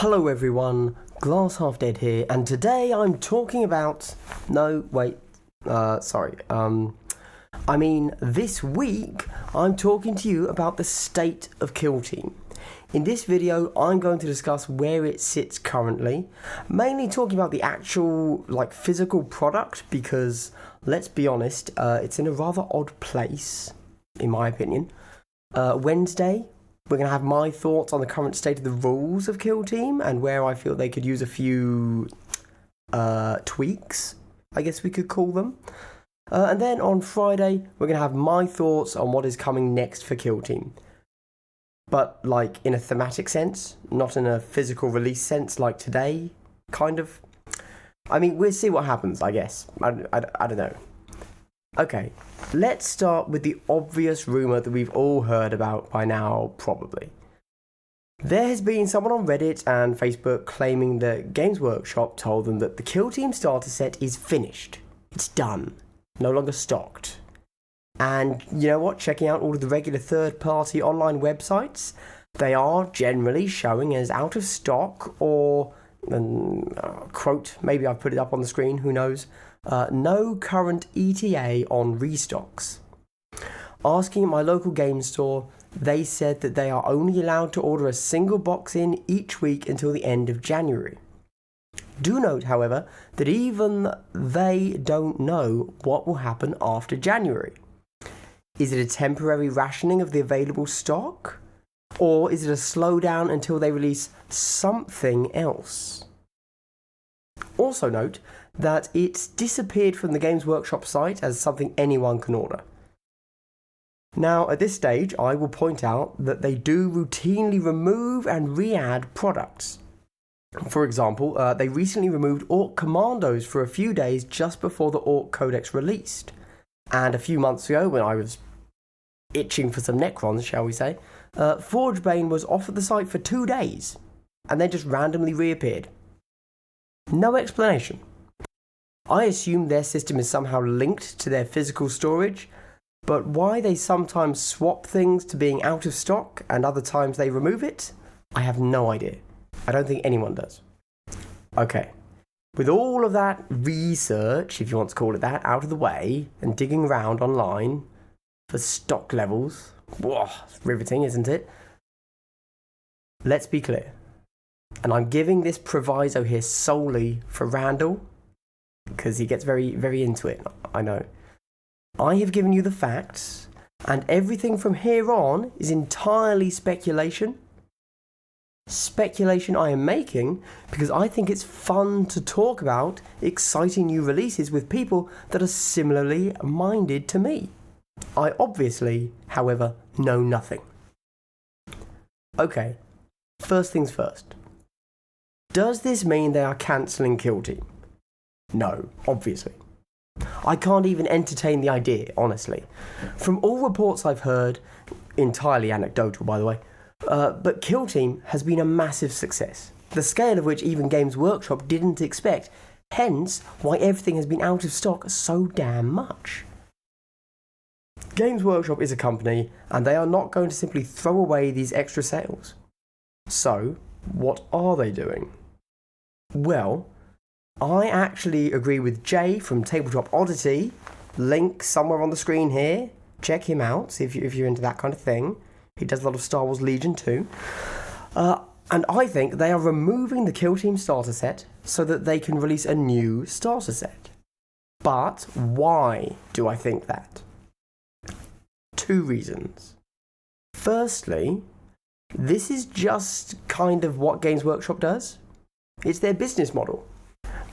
Hello everyone, Glass Half Dead here, and today I'm talking about... this week I'm talking to you about the state of Kill Team. In this video, I'm going to discuss where it sits currently, mainly talking about the actual, physical product, because, let's be honest, it's in a rather odd place, in my opinion. Wednesday, we're going to have my thoughts on the current state of the rules of Kill Team and where I feel they could use a few tweaks, I guess we could call them. And then on Friday, we're going to have my thoughts on what is coming next for Kill Team. But, in a thematic sense, not in a physical release sense like today, kind of. I mean, we'll see what happens, I guess. I don't know. Okay, let's start with the obvious rumour that we've all heard about by now, probably. There has been someone on Reddit and Facebook claiming that Games Workshop told them that the Kill Team starter set is finished. It's done. No longer stocked. And you know what? Checking out all of the regular third-party online websites, they are generally showing as out of stock or, quote, maybe I've put it up on the screen, who knows, no current ETA on restocks. Asking at my local game store, they said that they are only allowed to order a single box in each week until the end of January. Do note, however, that even they don't know what will happen after January. Is it a temporary rationing of the available stock? Or is it a slowdown until they release something else? Also note that it's disappeared from the Games Workshop site as something anyone can order. Now, at this stage, I will point out that they do routinely remove and re-add products. For example, they recently removed Orc Commandos for a few days just before the Orc Codex released. And a few months ago, when I was itching for some Necrons, shall we say, Forgebane was off at the site for 2 days, and then just randomly reappeared. No explanation. I assume their system is somehow linked to their physical storage, but why they sometimes swap things to being out of stock and other times they remove it, I have no idea. I don't think anyone does. Okay, with all of that research, if you want to call it that, out of the way, and digging around online for stock levels, whoa, it's riveting, isn't it? Let's be clear. And I'm giving this proviso here solely for Randall, because he gets very, very into it, I know. I have given you the facts, and everything from here on is entirely speculation. Speculation I am making because I think it's fun to talk about exciting new releases with people that are similarly minded to me. I obviously, however, know nothing. Okay, first things first. Does this mean they are cancelling Kill Team? No, obviously. I can't even entertain the idea, honestly. From all reports I've heard, entirely anecdotal by the way, but Kill Team has been a massive success, the scale of which even Games Workshop didn't expect, hence why everything has been out of stock so damn much. Games Workshop is a company, and they are not going to simply throw away these extra sales. So, what are they doing? Well, I actually agree with Jay from Tabletop Oddity, link somewhere on the screen here, check him out if you're into that kind of thing. He does a lot of Star Wars Legion too. And I think they are removing the Kill Team starter set so that they can release a new starter set. But why do I think that? 2 reasons. Firstly, this is just kind of what Games Workshop does. It's their business model.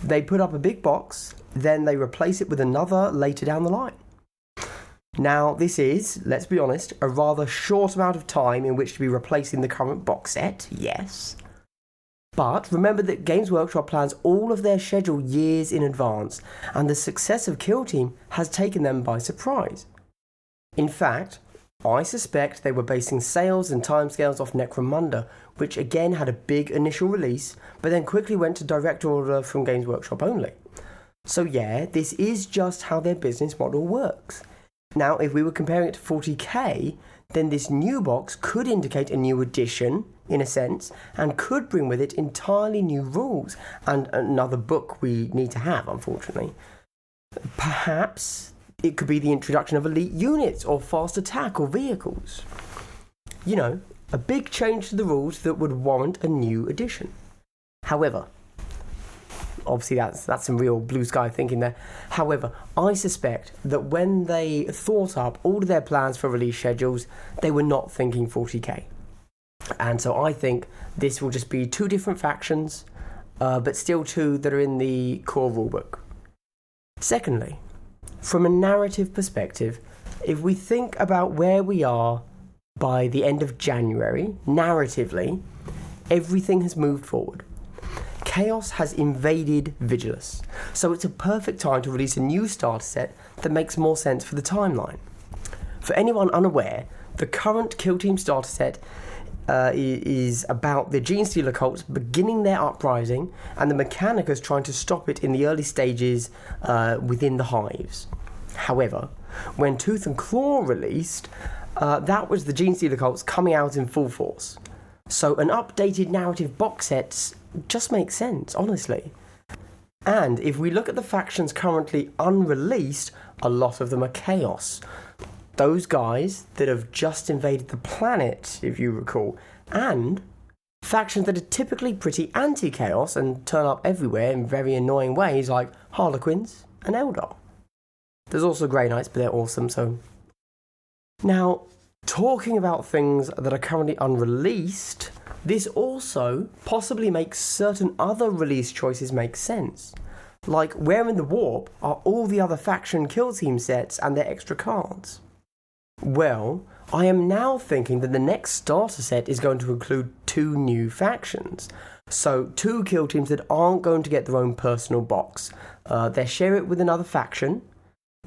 They put up a big box, then they replace it with another later down the line. Now, this is, let's be honest, a rather short amount of time in which to be replacing the current box set, yes. But remember that Games Workshop plans all of their schedule years in advance, and the success of Kill Team has taken them by surprise. In fact, I suspect they were basing sales and timescales off Necromunda, which again had a big initial release, but then quickly went to direct order from Games Workshop only. So yeah, this is just how their business model works. Now, if we were comparing it to 40k, then this new box could indicate a new edition, in a sense, and could bring with it entirely new rules and another book we need to have, unfortunately. Perhaps it could be the introduction of elite units or fast attack or vehicles. You know, a big change to the rules that would warrant a new edition. However, obviously that's some real blue sky thinking there. However, I suspect that when they thought up all of their plans for release schedules, they were not thinking 40k. And so I think this will just be 2 different factions, but still 2 that are in the core rulebook. Secondly, from a narrative perspective, if we think about where we are by the end of January, narratively, everything has moved forward. Chaos has invaded Vigilus, so it's a perfect time to release a new starter set that makes more sense for the timeline. For anyone unaware, the current Kill Team starter set is about the Genestealer cults beginning their uprising and the Mechanicus trying to stop it in the early stages within the hives. However, when Tooth and Claw released, that was the Genestealer cults coming out in full force. So an updated narrative box set just makes sense, honestly. And if we look at the factions currently unreleased, a lot of them are Chaos. Those guys that have just invaded the planet, if you recall, and factions that are typically pretty anti-Chaos and turn up everywhere in very annoying ways like Harlequins and Eldar. There's also Grey Knights, but they're awesome, so... Now, talking about things that are currently unreleased, this also possibly makes certain other release choices make sense. Like, where in the warp are all the other faction kill team sets and their extra cards? Well, I am now thinking that the next starter set is going to include 2 new factions. So 2 kill teams that aren't going to get their own personal box. They share it with another faction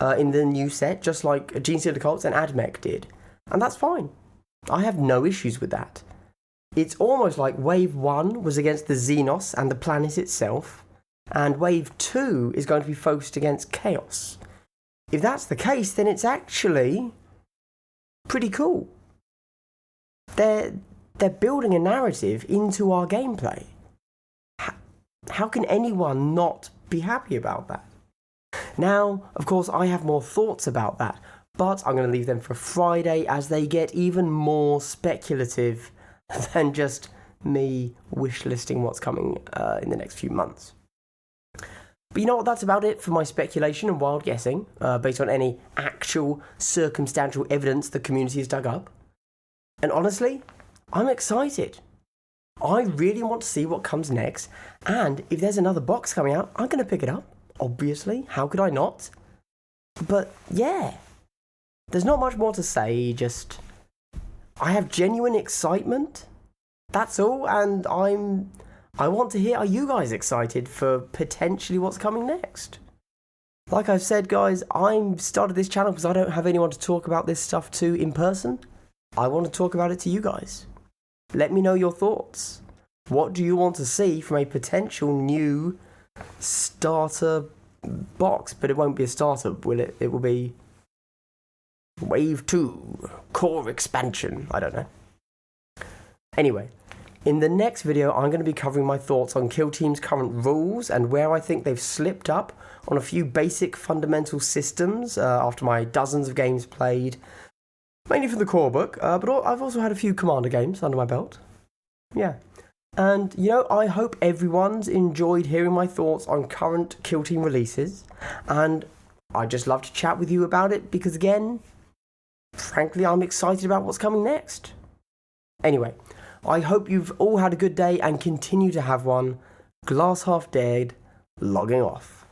in the new set, just like Genestealer Cults and Admech did. And that's fine. I have no issues with that. It's almost like Wave 1 was against the Xenos and the planet itself, and Wave 2 is going to be focused against Chaos. If that's the case, then it's actually pretty cool. They're building a narrative into our gameplay. How can anyone not be happy about that? Now, of course, I have more thoughts about that, but I'm going to leave them for Friday as they get even more speculative than just me wish listing what's coming in the next few months. But you know what, that's about it for my speculation and wild guessing, based on any actual circumstantial evidence the community has dug up. And honestly, I'm excited. I really want to see what comes next, and if there's another box coming out, I'm going to pick it up, obviously. How could I not? But yeah, there's not much more to say, just I have genuine excitement, that's all, and I want to hear, are you guys excited for potentially what's coming next? Like I've said, guys, I started this channel because I don't have anyone to talk about this stuff to in person. I want to talk about it to you guys. Let me know your thoughts. What do you want to see from a potential new starter box? But it won't be a starter, will it? It will be Wave 2, Core Expansion. I don't know. Anyway, in the next video, I'm going to be covering my thoughts on Kill Team's current rules and where I think they've slipped up on a few basic fundamental systems after my dozens of games played, mainly from the core book, but I've also had a few Commander games under my belt. Yeah. And, you know, I hope everyone's enjoyed hearing my thoughts on current Kill Team releases, and I'd just love to chat with you about it because, again, frankly, I'm excited about what's coming next. Anyway, I hope you've all had a good day and continue to have one. Glass half dead, logging off.